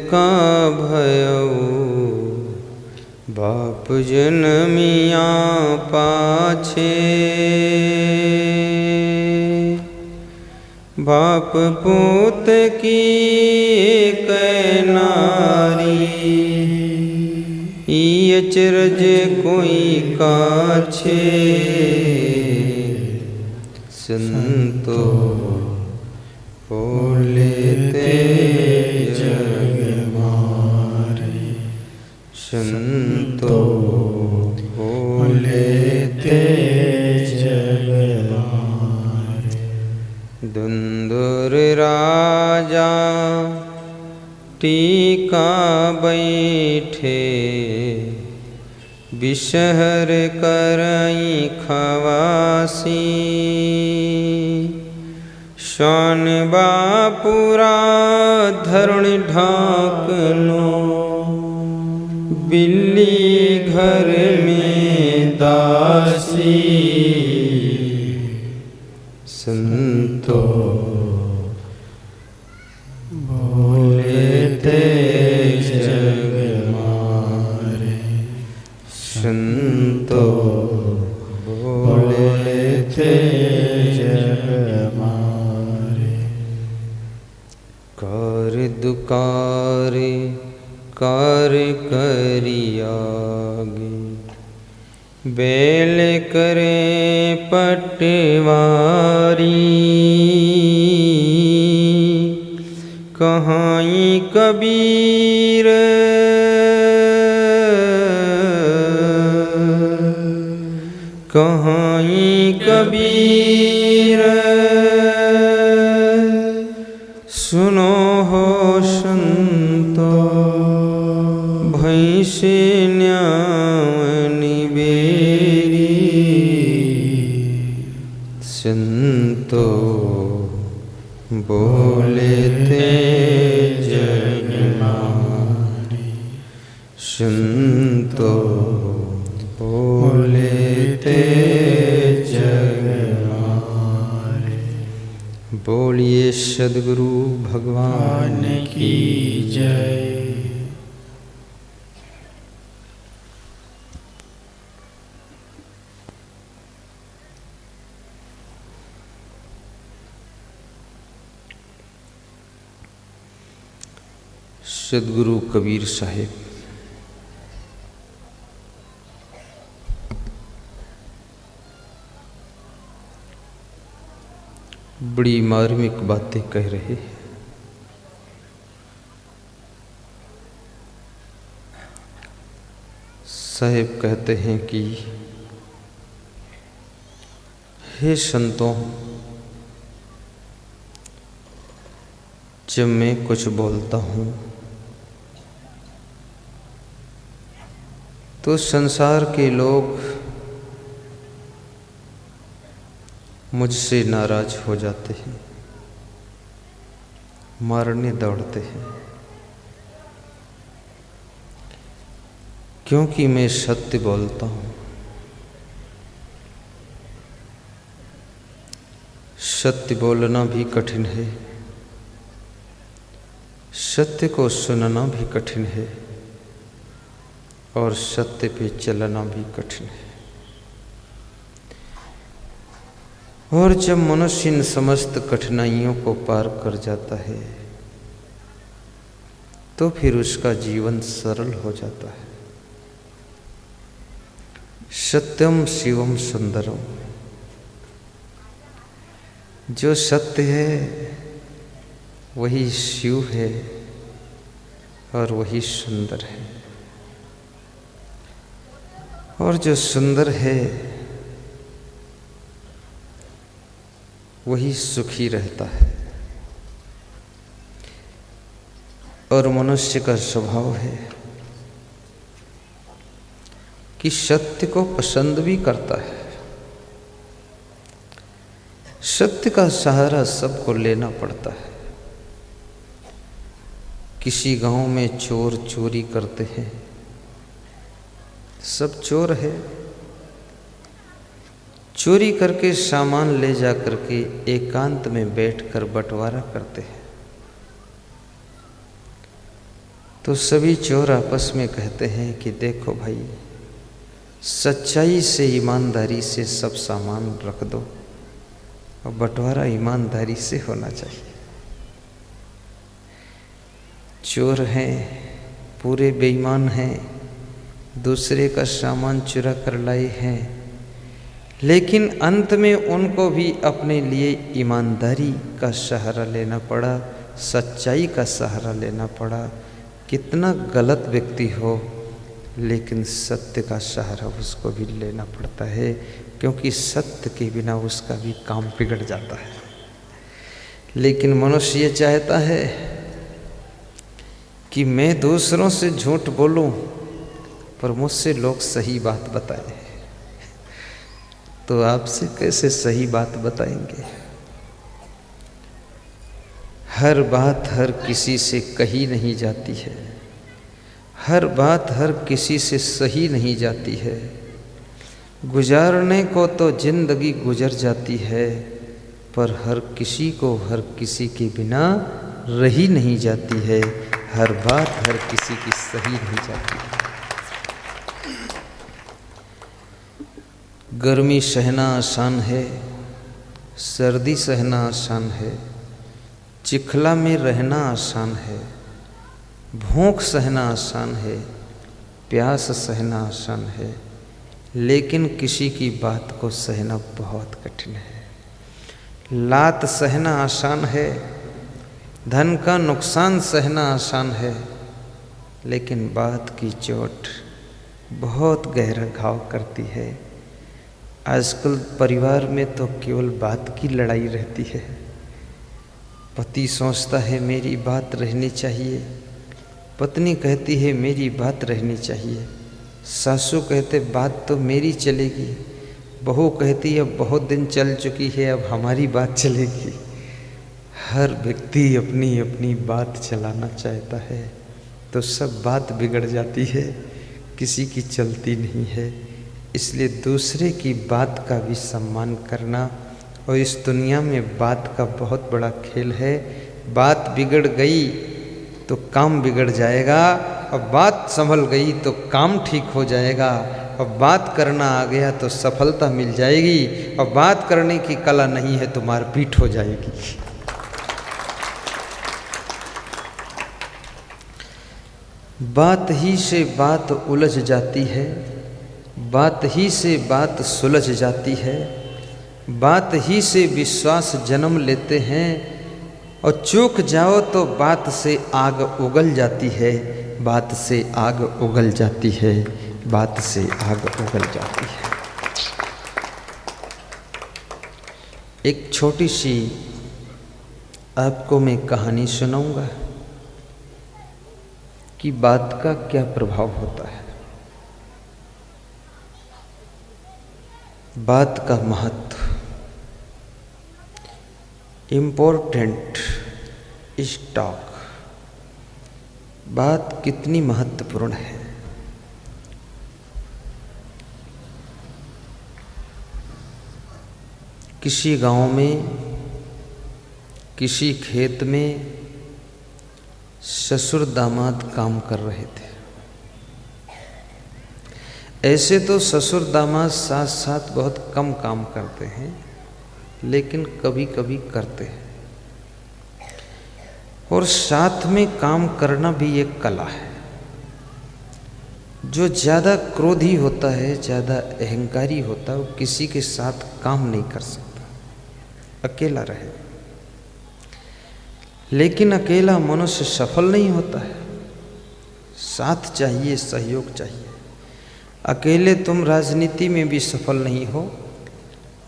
का भयऊ बाप जनमिया पाछे, बाप पूत की कै नारी, अचरज कोई काछे, संतो बोलेते जग मारे, संतो बोलेते जग मारे। धुंधुर राजा टीका बैठे, बिषहर करई खवासी, शान बापुरा धरण ढाकनो, बिल्ली घर में दासी, संतो बोलेते जग मारे, संतो बोलेते जग मारे। कार दुकारे कार करियागे, बेल करे पटवारी, कहाई कबीर कहाई कबीर, सुनो हो संतो भैंसे न्यावनी बेरी, संतो बोलेते जग मारे, संतो बोलेते जग मारे। बोलिए सद्गुरु भगवान की जय। सद्गुरु कबीर साहिब बड़ी मार्मिक बातें कह रहे हैं। साहिब कहते हैं कि हे संतों, जब मैं कुछ बोलता हूँ तो संसार के लोग मुझसे नाराज हो जाते हैं, मारने दौड़ते हैं, क्योंकि मैं सत्य बोलता हूँ। सत्य बोलना भी कठिन है, सत्य को सुनना भी कठिन है, और सत्य पे चलना भी कठिन है। और जब मनुष्य इन समस्त कठिनाइयों को पार कर जाता है तो फिर उसका जीवन सरल हो जाता है। सत्यम शिवम सुंदरम, जो सत्य है वही शिव है और वही सुंदर है, और जो सुंदर है वही सुखी रहता है। और मनुष्य का स्वभाव है कि सत्य को पसंद भी करता है। सत्य का सहारा सबको लेना पड़ता है। किसी गांव में चोर चोरी करते हैं, सब चोर है, चोरी करके सामान ले जा करके एकांत में बैठकर बंटवारा करते हैं। तो सभी चोर आपस में कहते हैं कि देखो भाई, सच्चाई से ईमानदारी से सब सामान रख दो और बंटवारा ईमानदारी से होना चाहिए। चोर हैं, पूरे बेईमान हैं, दूसरे का सामान चुरा कर लाए हैं, लेकिन अंत में उनको भी अपने लिए ईमानदारी का सहारा लेना पड़ा, सच्चाई का सहारा लेना पड़ा। कितना गलत व्यक्ति हो, लेकिन सत्य का सहारा उसको भी लेना पड़ता है, क्योंकि सत्य के बिना उसका भी काम बिगड़ जाता है। लेकिन मनुष्य ये चाहता है कि मैं दूसरों से झूठ बोलूं, पर मुझसे लोग सही बात बताएं। तो आपसे कैसे सही बात बताएंगे? हर बात हर किसी से कही नहीं जाती है, हर बात हर किसी से सही नहीं जाती है। गुजारने को तो जिंदगी गुजर जाती है, पर हर किसी को हर किसी के बिना रही नहीं जाती है। हर बात हर किसी की सही नहीं जाती है। गर्मी सहना आसान है, सर्दी सहना आसान है, चिखला में रहना आसान है, भूख सहना आसान है, प्यास सहना आसान है, लेकिन किसी की बात को सहना बहुत कठिन है। लात सहना आसान है, धन का नुकसान सहना आसान है, लेकिन बात की चोट बहुत गहरा घाव करती है। आजकल परिवार में तो केवल बात की लड़ाई रहती है। पति सोचता है मेरी बात रहनी चाहिए, पत्नी कहती है मेरी बात रहनी चाहिए, सासू कहते बात तो मेरी चलेगी, बहू कहती अब बहुत दिन चल चुकी है, अब हमारी बात चलेगी। हर व्यक्ति अपनी अपनी बात चलाना चाहता है, तो सब बात बिगड़ जाती है, किसी की चलती नहीं है। इसलिए दूसरे की बात का भी सम्मान करना, और इस दुनिया में बात का बहुत बड़ा खेल है। बात बिगड़ गई तो काम बिगड़ जाएगा, और बात संभल गई तो काम ठीक हो जाएगा, और बात करना आ गया तो सफलता मिल जाएगी, और बात करने की कला नहीं है तो मारपीट हो जाएगी। बात ही से बात उलझ जाती है, बात ही से बात सुलझ जाती है, बात ही से विश्वास जन्म लेते हैं, और चूक जाओ तो बात से आग उगल जाती है, बात से आग उगल जाती है, बात से आग उगल जाती है। एक छोटी सी आपको मैं कहानी सुनाऊंगा कि बात का क्या प्रभाव होता है। बात का महत्व, इम्पोर्टेंट स्टॉक, बात कितनी महत्वपूर्ण है। किसी गांव में, किसी खेत में ससुर दामाद काम कर रहे थे। ऐसे तो ससुर दामाद साथ साथ बहुत कम काम करते हैं, लेकिन कभी कभी करते हैं, और साथ में काम करना भी एक कला है। जो ज़्यादा क्रोधी होता है, ज़्यादा अहंकारी होता है, वो किसी के साथ काम नहीं कर सकता, अकेला रहे। लेकिन अकेला मनुष्य सफल नहीं होता है, साथ चाहिए, सहयोग चाहिए। अकेले तुम राजनीति में भी सफल नहीं हो,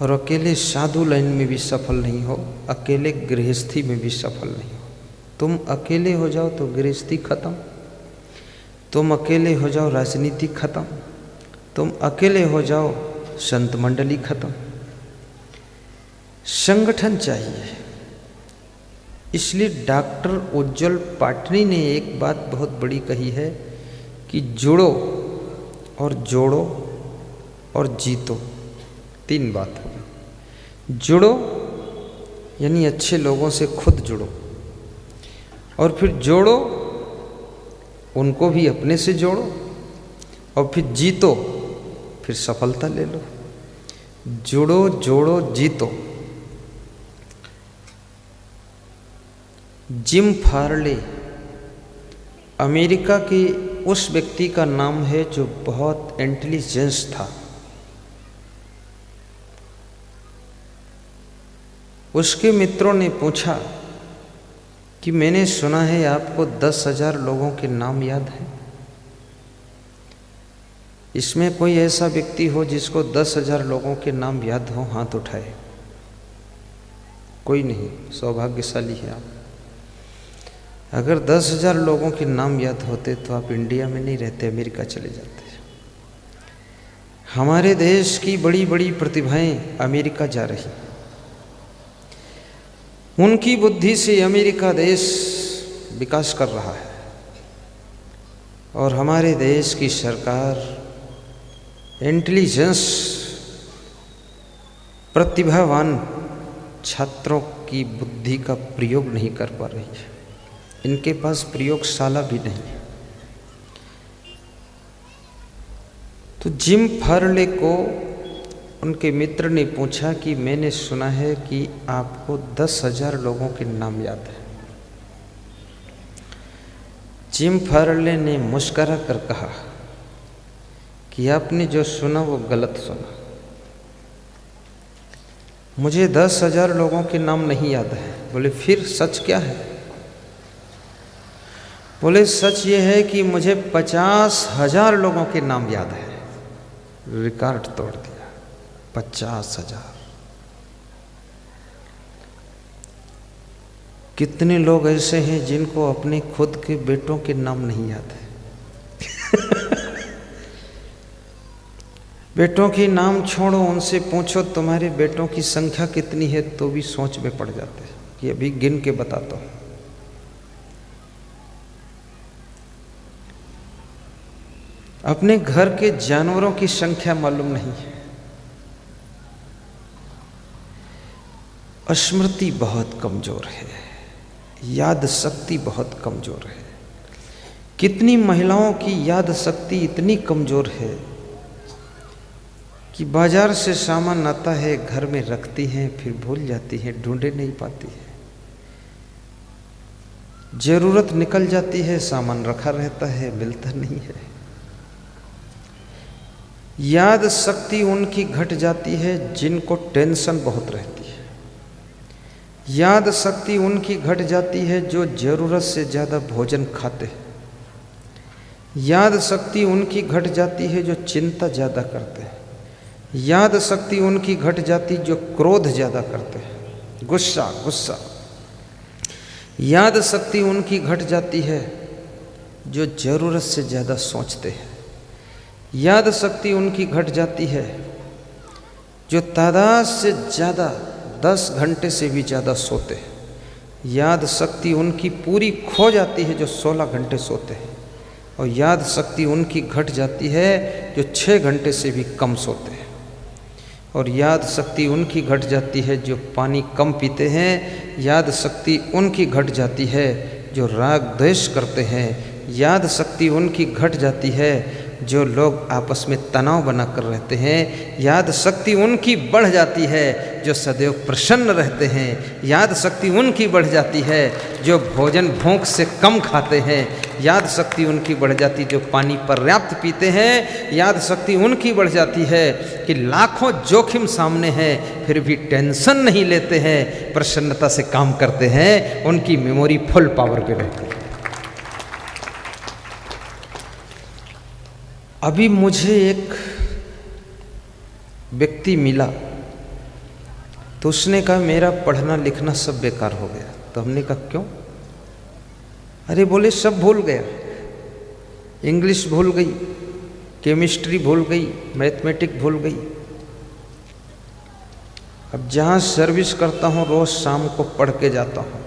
और अकेले साधु लाइन में भी सफल नहीं हो, अकेले गृहस्थी में भी सफल नहीं हो। तुम अकेले हो जाओ तो गृहस्थी खत्म, तुम अकेले हो जाओ राजनीति खत्म, तुम अकेले हो जाओ संत मंडली खत्म। संगठन चाहिए। इसलिए डॉक्टर उज्ज्वल पाटनी ने एक बात बहुत बड़ी कही है कि जुड़ो और जोड़ो और जीतो। तीन बात है। जुड़ो यानी अच्छे लोगों से खुद जुड़ो, और फिर जोड़ो उनको भी अपने से जोड़ो और फिर जीतो, फिर सफलता ले लो। जुड़ो, जोड़ो, जीतो। जिम फार्ले अमेरिका के उस व्यक्ति का नाम है जो बहुत इंटेलिजेंस था। उसके मित्रों ने पूछा कि मैंने सुना है आपको 10,000 लोगों के नाम याद हैं। इसमें कोई ऐसा व्यक्ति हो जिसको 10,000 लोगों के नाम याद हो? हाथ उठाए। कोई नहीं, सौभाग्यशाली है आप। अगर 10,000 लोगों के नाम याद होते तो आप इंडिया में नहीं रहते, अमेरिका चले जाते। हमारे देश की बड़ी बड़ी प्रतिभाएं अमेरिका जा रही। उनकी बुद्धि से अमेरिका देश विकास कर रहा है और हमारे देश की सरकार इंटेलिजेंस प्रतिभावान छात्रों की बुद्धि का प्रयोग नहीं कर पा रही है। इनके पास प्रयोगशाला भी नहीं है। तो जिम फार्ले को उनके मित्र ने पूछा कि मैंने सुना है कि आपको 10,000 लोगों के नाम याद है। जिम फार्ले ने मुस्कुरा कर कहा कि आपने जो सुना वो गलत सुना। मुझे 10,000 लोगों के नाम नहीं याद है। बोले फिर सच क्या है? बोले सच ये है कि मुझे 50,000 लोगों के नाम याद है। रिकॉर्ड तोड़ दिया। 50,000। कितने लोग ऐसे हैं जिनको अपने खुद के बेटों के नाम नहीं याद है? बेटों के नाम छोड़ो, उनसे पूछो तुम्हारे बेटों की संख्या कितनी है तो भी सोच में पड़ जाते हैं कि अभी गिन के बताता हूं। अपने घर के जानवरों की संख्या मालूम नहीं है। स्मृति बहुत कमजोर है, याद शक्ति बहुत कमजोर है। कितनी महिलाओं की याद शक्ति इतनी कमजोर है कि बाजार से सामान आता है, घर में रखती हैं, फिर भूल जाती हैं, ढूंढे नहीं पाती है। जरूरत निकल जाती है, सामान रखा रहता है, मिलता नहीं है। याद शक्ति उनकी घट जाती है जिनको टेंशन बहुत रहती है। याद शक्ति उनकी घट जाती है जो जरूरत से ज़्यादा भोजन खाते हैं। याद शक्ति उनकी घट जाती है जो चिंता ज़्यादा करते हैं। याद शक्ति उनकी घट जाती जो क्रोध ज़्यादा करते हैं, गुस्सा। याद शक्ति उनकी घट जाती है जो ज़रूरत से ज़्यादा सोचते हैं। याद शक्ति उनकी घट जाती है जो तादाद से ज़्यादा 10 घंटे से भी ज़्यादा सोते हैं। याद शक्ति उनकी पूरी खो जाती है जो 16 घंटे सोते हैं। और याद शक्ति उनकी घट जाती है जो 6 घंटे से भी कम सोते हैं। और याद शक्ति उनकी घट जाती है जो पानी कम पीते हैं। याद शक्ति उनकी घट जाती है जो राग द्वेष करते हैं। याद शक्ति उनकी घट जाती है जो लोग आपस में तनाव बनाकर रहते हैं। याद शक्ति उनकी बढ़ जाती है जो सदैव प्रसन्न रहते हैं। याद शक्ति उनकी बढ़ जाती है जो भोजन भूख से कम खाते हैं। याद शक्ति उनकी बढ़ जाती जो पानी पर्याप्त पीते हैं। याद शक्ति उनकी बढ़ जाती है कि लाखों जोखिम सामने हैं फिर भी टेंशन नहीं लेते हैं, प्रसन्नता से काम करते हैं। उनकी मेमोरी फुल पावर पे रहती है। अभी मुझे एक व्यक्ति मिला तो उसने कहा मेरा पढ़ना लिखना सब बेकार हो गया। तो हमने कहा क्यों? अरे बोले सब भूल गया, इंग्लिश भूल गई, केमिस्ट्री भूल गई, मैथमेटिक भूल गई। अब जहाँ सर्विस करता हूँ रोज़ शाम को पढ़ के जाता हूँ,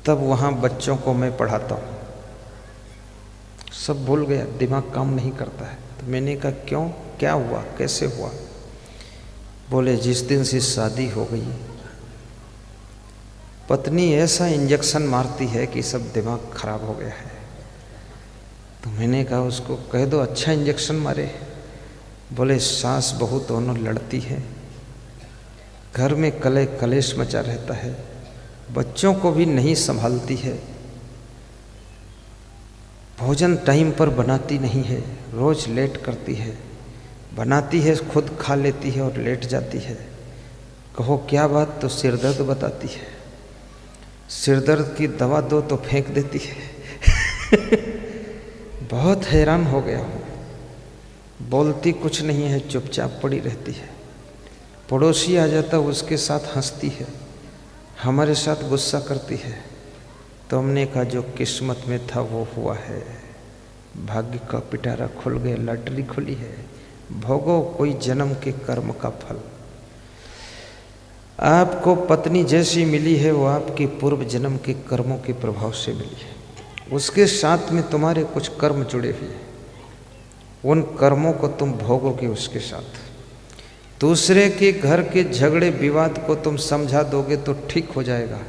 तब वहाँ बच्चों को मैं पढ़ाता हूँ। सब भूल गया, दिमाग काम नहीं करता है। तो मैंने कहा क्यों, क्या हुआ, कैसे हुआ? बोले जिस दिन से शादी हो गई पत्नी ऐसा इंजेक्शन मारती है कि सब दिमाग खराब हो गया है। तो मैंने कहा उसको कह दो अच्छा इंजेक्शन मारे। बोले सास बहू दोनों लड़ती है, घर में कलेश मचा रहता है, बच्चों को भी नहीं संभालती है, भोजन टाइम पर बनाती नहीं है, रोज लेट करती है, बनाती है खुद खा लेती है और लेट जाती है। कहो क्या बात? तो सिर दर्द बताती है, सिर दर्द की दवा दो तो फेंक देती है। बहुत हैरान हो गया हूँ, बोलती कुछ नहीं है, चुपचाप पड़ी रहती है। पड़ोसी आ जाता उसके साथ हंसती है, हमारे साथ गुस्सा करती है। तो हमने कहा जो किस्मत में था वो हुआ है, भाग्य का पिटारा खुल गया, लॉटरी खुली है, भोगो कोई जन्म के कर्म का फल। आपको पत्नी जैसी मिली है वो आपके पूर्व जन्म के कर्मों के प्रभाव से मिली है, उसके साथ में तुम्हारे कुछ कर्म जुड़े हुए हैं, उन कर्मों को तुम भोगोगे उसके साथ। दूसरे के घर के झगड़े विवाद को तुम समझा दोगे तो ठीक हो जाएगा,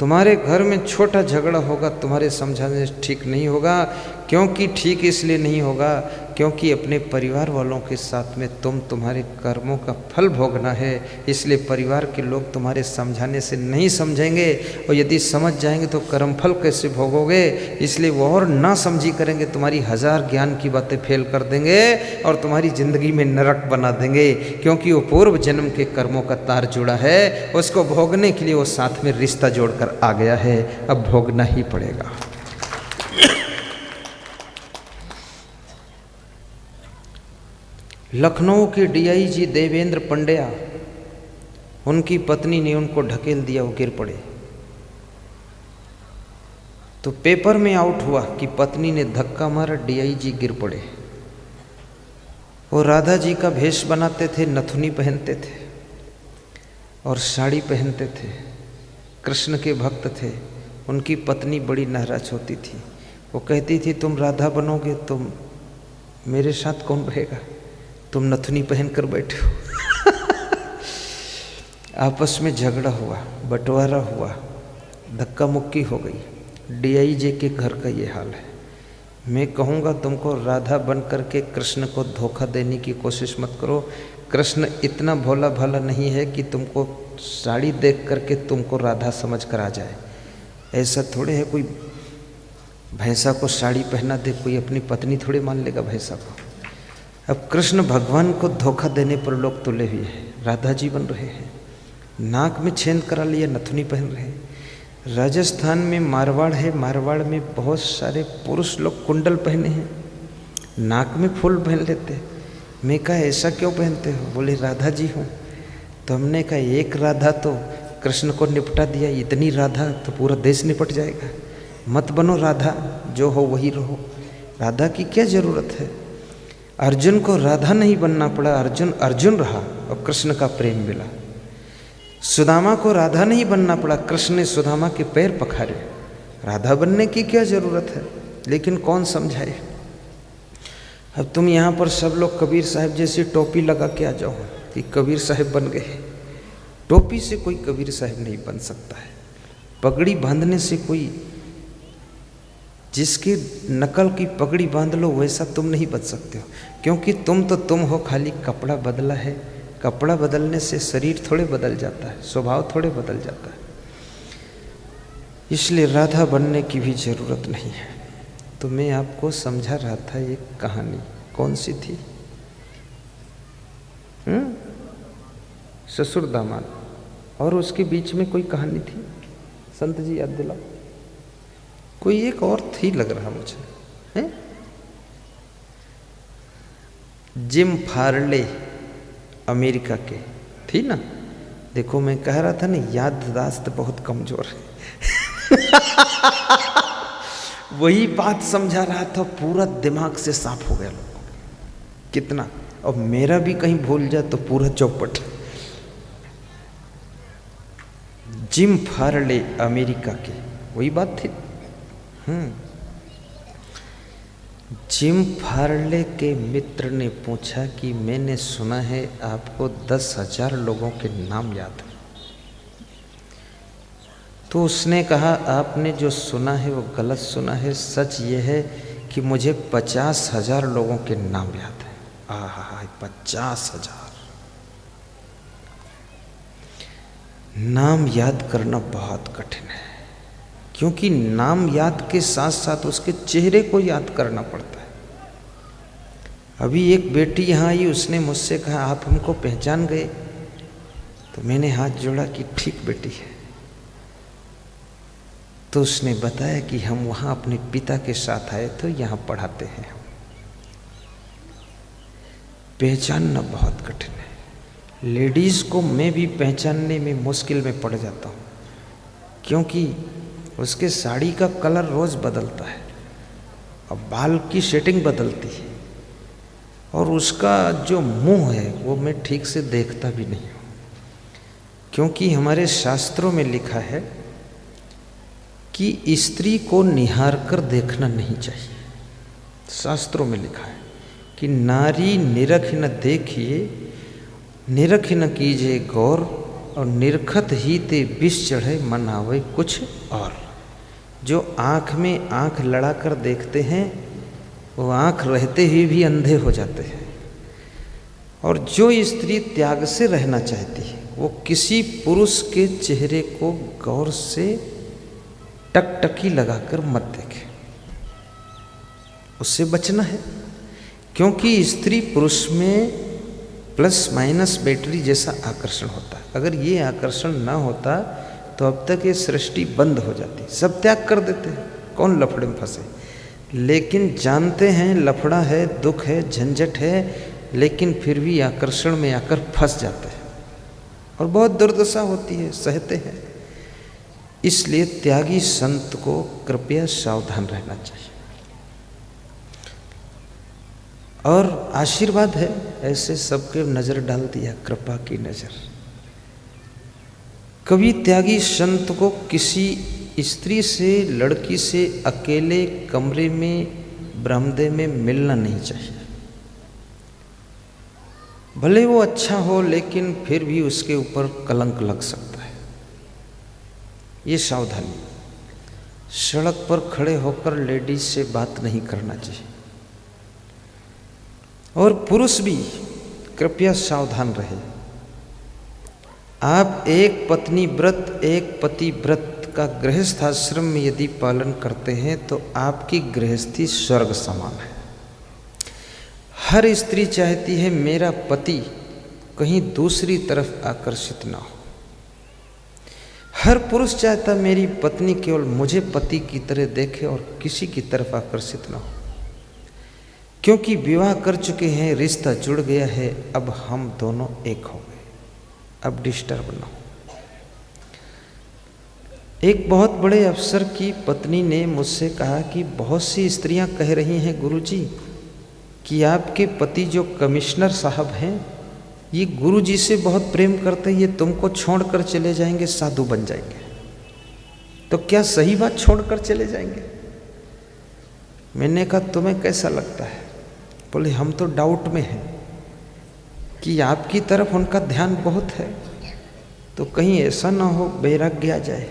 तुम्हारे घर में छोटा झगड़ा होगा, तुम्हारे समझाने से ठीक नहीं होगा। क्योंकि ठीक इसलिए नहीं होगा क्योंकि अपने परिवार वालों के साथ में तुम्हारे कर्मों का फल भोगना है, इसलिए परिवार के लोग तुम्हारे समझाने से नहीं समझेंगे, और यदि समझ जाएंगे तो कर्म फल कैसे भोगोगे, इसलिए वो और ना समझी करेंगे, तुम्हारी हजार ज्ञान की बातें फेल कर देंगे और तुम्हारी जिंदगी में नरक बना देंगे। क्योंकि वो पूर्व जन्म के कर्मों का तार जुड़ा है, उसको भोगने के लिए वो साथ में रिश्ता जोड़कर आ गया है, अब भोगना ही पड़ेगा। लखनऊ के डीआईजी देवेंद्र पंड्या, उनकी पत्नी ने उनको ढकेल दिया, वो गिर पड़े। तो पेपर में आउट हुआ कि पत्नी ने धक्का मारा, डीआईजी गिर पड़े। वो राधा जी का भेष बनाते थे, नथुनी पहनते थे और साड़ी पहनते थे, कृष्ण के भक्त थे। उनकी पत्नी बड़ी नाराज होती थी, वो कहती थी तुम राधा बनोगे तो मेरे साथ कौन रहेगा, तुम नथुनी पहन कर बैठे हो। आपस में झगड़ा हुआ, बंटवारा हुआ, धक्का मुक्की हो गई। डीआईजी के घर का ये हाल है। मैं कहूँगा तुमको राधा बन करके कृष्ण को धोखा देने की कोशिश मत करो। कृष्ण इतना भोला भाला नहीं है कि तुमको साड़ी देख करके तुमको राधा समझ कर आ जाए। ऐसा थोड़े है कोई भैंसा को साड़ी पहना दे, कोई अपनी पत्नी थोड़े मान लेगा भैंसा को। अब कृष्ण भगवान को धोखा देने पर लोग तुले हुए हैं, राधा जी बन रहे हैं, नाक में छेद करा लिया, नथुनी पहन रहे हैं। राजस्थान में मारवाड़ है, मारवाड़ में बहुत सारे पुरुष लोग कुंडल पहने हैं, नाक में फूल पहन लेते। मैं कहा ऐसा क्यों पहनते हो? बोले राधा जी हूँ। तो हमने कहा एक राधा तो कृष्ण को निपटा दिया, इतनी राधा तो पूरा देश निपट जाएगा। मत बनो राधा, जो हो वही रहो। राधा की क्या जरूरत है? अर्जुन को राधा नहीं बनना पड़ा, अर्जुन अर्जुन रहा और कृष्ण का प्रेम मिला। सुदामा को राधा नहीं बनना पड़ा, कृष्ण ने सुदामा के पैर पखारे। राधा बनने की क्या जरूरत है? लेकिन कौन समझाए। अब तुम यहाँ पर सब लोग कबीर साहब जैसी टोपी लगा के आ जाओ कि कबीर साहब बन गए। टोपी से कोई कबीर साहब नहीं बन सकता है। पगड़ी बांधने से कोई, जिसकी नकल की पगड़ी बांध लो वैसा तुम नहीं बच सकते हो। क्योंकि तुम तो तुम हो, खाली कपड़ा बदला है। कपड़ा बदलने से शरीर थोड़े बदल जाता है, स्वभाव थोड़े बदल जाता है। इसलिए राधा बनने की भी जरूरत नहीं है। तो मैं आपको समझा रहा था एक कहानी, कौन सी थी? ससुर दामाद, और उसके बीच में कोई कहानी थी, संत जी याद दिलाओ। कोई एक और थी लग रहा मुझे, हैं? जिम फार्ले अमेरिका के थी ना। देखो मैं कह रहा था ना, याददाश्त बहुत कमजोर है। वही बात समझा रहा था, पूरा दिमाग से साफ हो गया लोगों को कितना। और मेरा भी कहीं भूल जाए तो पूरा चौपट। जिम फार्ले अमेरिका के, वही बात थी। जिम फार्ले के मित्र ने पूछा कि मैंने सुना है आपको 10,000 लोगों के नाम याद है। तो उसने कहा आपने जो सुना है वो गलत सुना है। सच ये है कि मुझे 50,000 लोगों के नाम याद है। आहा, 50,000 नाम याद करना बहुत कठिन है, क्योंकि नाम याद के साथ साथ उसके चेहरे को याद करना पड़ता है। अभी एक बेटी यहाँ आई, उसने मुझसे कहा आप हमको पहचान गए? तो मैंने हाथ जोड़ा कि ठीक बेटी है। तो उसने बताया कि हम वहाँ अपने पिता के साथ आए तो यहाँ पढ़ाते हैं। पहचानना बहुत कठिन है। लेडीज़ को मैं भी पहचानने में मुश्किल में पड़ जाता हूँ, क्योंकि उसके साड़ी का कलर रोज़ बदलता है और बाल की सेटिंग बदलती है, और उसका जो मुंह है वो मैं ठीक से देखता भी नहीं हूँ, क्योंकि हमारे शास्त्रों में लिखा है कि स्त्री को निहार कर देखना नहीं चाहिए। शास्त्रों में लिखा है कि नारी निरख न देखिए, निरख न कीजिए गौर, और निरखत ही ते विष चढ़े मन आवे कुछ और। जो आँख में आँख लड़ा कर देखते हैं वो आँख रहते हुए भी अंधे हो जाते हैं। और जो स्त्री त्याग से रहना चाहती है वो किसी पुरुष के चेहरे को गौर से टकटकी लगाकर मत देखे, उससे बचना है। क्योंकि स्त्री पुरुष में प्लस माइनस बैटरी जैसा आकर्षण होता है। अगर ये आकर्षण ना होता तो अब तक ये सृष्टि बंद हो जाती, सब त्याग कर देते हैं, कौन लफड़े में फंसे। लेकिन जानते हैं लफड़ा है, दुख है, झंझट है, लेकिन फिर भी आकर्षण में आकर फंस जाते हैं और बहुत दुर्दशा होती है, सहते हैं। इसलिए त्यागी संत को कृपया सावधान रहना चाहिए। और आशीर्वाद है, ऐसे सबके नज़र डाल दिया, कृपा की नज़र। कभी त्यागी संत को किसी स्त्री से, लड़की से अकेले कमरे में, बरामदे में मिलना नहीं चाहिए। भले वो अच्छा हो, लेकिन फिर भी उसके ऊपर कलंक लग सकता है, ये सावधानी। सड़क पर खड़े होकर लेडीज से बात नहीं करना चाहिए। और पुरुष भी कृपया सावधान रहे। आप एक पत्नी व्रत, एक पति व्रत का गृहस्थ आश्रम में यदि पालन करते हैं तो आपकी गृहस्थी स्वर्ग समान है। हर स्त्री चाहती है मेरा पति कहीं दूसरी तरफ आकर्षित ना हो। हर पुरुष चाहता मेरी पत्नी केवल मुझे पति की तरह देखे और किसी की तरफ आकर्षित ना हो। क्योंकि विवाह कर चुके हैं, रिश्ता जुड़ गया है, अब हम दोनों एक हो गए, अब डिस्टर्ब ना हो। एक बहुत बड़े अफसर की पत्नी ने मुझसे कहा कि बहुत सी स्त्रियां कह रही हैं गुरुजी कि आपके पति जो कमिश्नर साहब हैं ये गुरुजी से बहुत प्रेम करते हैं, ये तुमको छोड़कर चले जाएंगे, साधु बन जाएंगे। तो क्या सही बात, छोड़कर चले जाएंगे? मैंने कहा तुम्हें कैसा लगता है? बोले हम तो डाउट में हैं कि आपकी तरफ उनका ध्यान बहुत है, तो कहीं ऐसा ना हो वैराग्य आ जाए।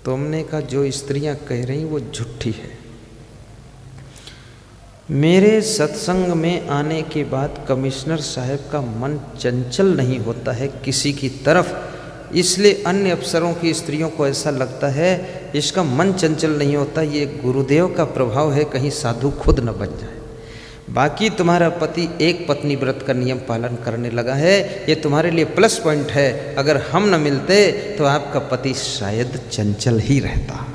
तो हमने कहा जो स्त्रियां कह रही वो झूठी है। मेरे सत्संग में आने के बाद कमिश्नर साहब का मन चंचल नहीं होता है किसी की तरफ, इसलिए अन्य अफसरों की स्त्रियों को ऐसा लगता है इसका मन चंचल नहीं होता, ये गुरुदेव का प्रभाव है, कहीं साधु खुद न बन जाए। बाकी तुम्हारा पति एक पत्नी व्रत का नियम पालन करने लगा है, ये तुम्हारे लिए प्लस पॉइंट है। अगर हम न मिलते तो आपका पति शायद चंचल ही रहता।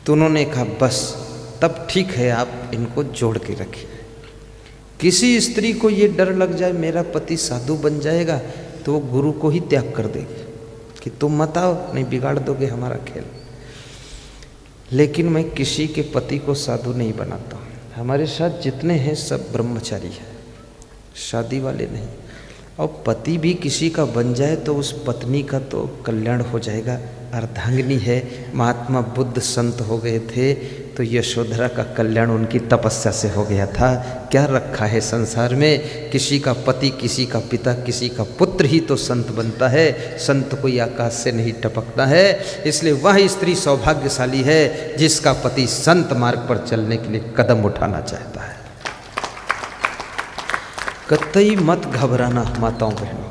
तो उन्होंने कहा बस तब ठीक है, आप इनको जोड़ के रखिए। किसी स्त्री को ये डर लग जाए मेरा पति साधु बन जाएगा तो वो गुरु को ही त्याग कर देगी कि तुम मत आओ, नहीं बिगाड़ दोगे हमारा खेल। लेकिन मैं किसी के पति को साधु नहीं बनाता हूँ। हमारे साथ जितने हैं सब ब्रह्मचारी हैं, शादी वाले नहीं। और पति भी किसी का बन जाए तो उस पत्नी का तो कल्याण हो जाएगा। अर्धांगिनी है, महात्मा बुद्ध संत हो गए थे, तो यशोधरा का कल्याण उनकी तपस्या से हो गया था। क्या रखा है संसार में, किसी का पति, किसी का पिता, किसी का पुत्र ही तो संत बनता है। संत कोई आकाश से नहीं टपकता है। इसलिए वह स्त्री सौभाग्यशाली है जिसका पति संत मार्ग पर चलने के लिए कदम उठाना चाहता है। कतई मत घबराना माताओं बहनों,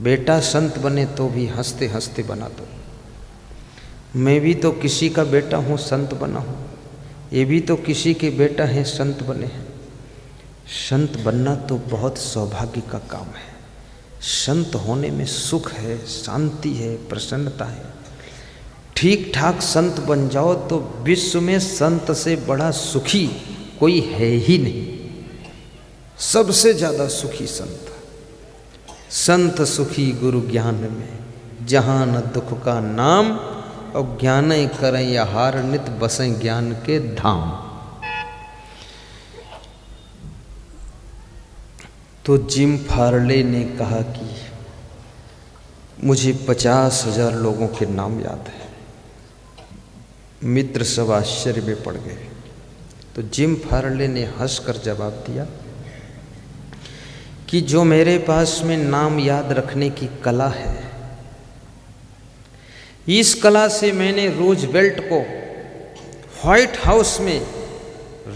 बेटा संत बने तो भी हंसते हंसते बना दो। मैं भी तो किसी का बेटा हूँ, संत बना हूँ। ये भी तो किसी के बेटा हैं, संत बने हैं। संत बनना तो बहुत सौभाग्य का काम है। संत होने में सुख है, शांति है, प्रसन्नता है। ठीक ठाक संत बन जाओ तो विश्व में संत से बड़ा सुखी कोई है ही नहीं। सबसे ज़्यादा सुखी संत। संत सुखी गुरु ज्ञान में, जहाँ न दुख का नाम, और ज्ञान करें आहार, नित बसें ज्ञान के धाम। तो जिम फार्ले ने कहा कि मुझे 50,000 लोगों के नाम याद है। मित्र सब आश्चर्य में पड़ गए। तो जिम फार्ले ने हंसकर जवाब दिया कि जो मेरे पास में नाम याद रखने की कला है, इस कला से मैंने रूजवेल्ट को व्हाइट हाउस में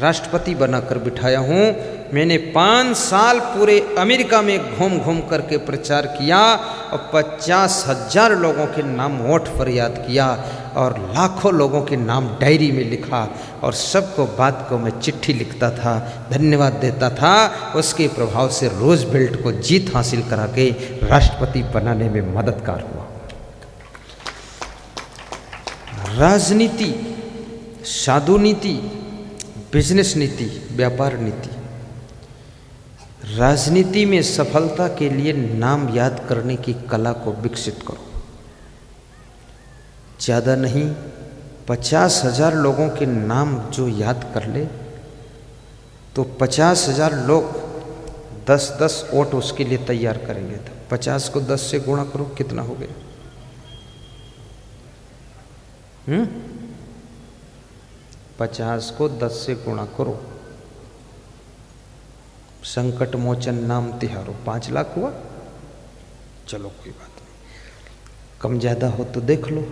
राष्ट्रपति बनाकर बिठाया हूँ। मैंने 5 साल पूरे अमेरिका में घूम घूम करके प्रचार किया और 50,000 लोगों के नाम होठ पर याद किया और लाखों लोगों के नाम डायरी में लिखा और सबको बात को मैं चिट्ठी लिखता था, धन्यवाद देता था। उसके प्रभाव से रूजवेल्ट को जीत हासिल करा के राष्ट्रपति बनाने में मददगार हुआ। राजनीति, साधु नीति, बिजनेस नीति, व्यापार नीति। राजनीति में सफलता के लिए नाम याद करने की कला को विकसित करो। ज़्यादा नहीं, 50,000 लोगों के नाम जो याद कर ले तो 50,000 लोग 10-10 वोट उसके लिए तैयार करेंगे। तो 50 को 10 से गुणा करो, कितना हो गया? 50 को 10 से गुणा करो। संकट मोचन नाम तिहारो, 5 लाख हुआ। चलो कोई बात नहीं, कम ज्यादा हो तो देख लो।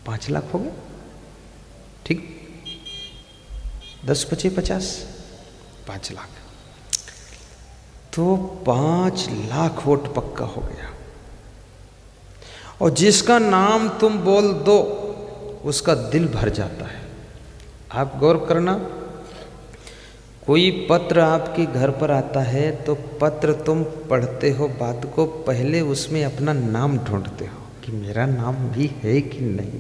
5 लाख हो गए, ठीक। 10 × 50, 5 लाख। तो 5 लाख वोट पक्का हो गया। और जिसका नाम तुम बोल दो उसका दिल भर जाता है। आप गौर करना, कोई पत्र आपके घर पर आता है तो पत्र तुम पढ़ते हो, बात को पहले उसमें अपना नाम ढूंढते हो कि मेरा नाम भी है कि नहीं।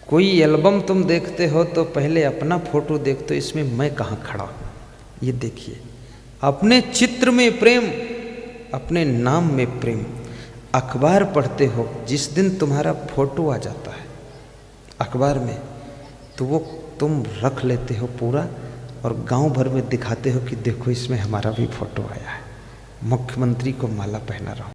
कोई एल्बम तुम देखते हो तो पहले अपना फोटो देखते हो, इसमें मैं कहाँ खड़ा हूँ। ये देखिए, अपने चित्र में प्रेम, अपने नाम में प्रेम। अखबार पढ़ते हो, जिस दिन तुम्हारा फोटो आ जाता है अखबार में तो वो तुम रख लेते हो पूरा और गांव भर में दिखाते हो कि देखो इसमें हमारा भी फोटो आया है, मुख्यमंत्री को माला पहना रहा हूँ।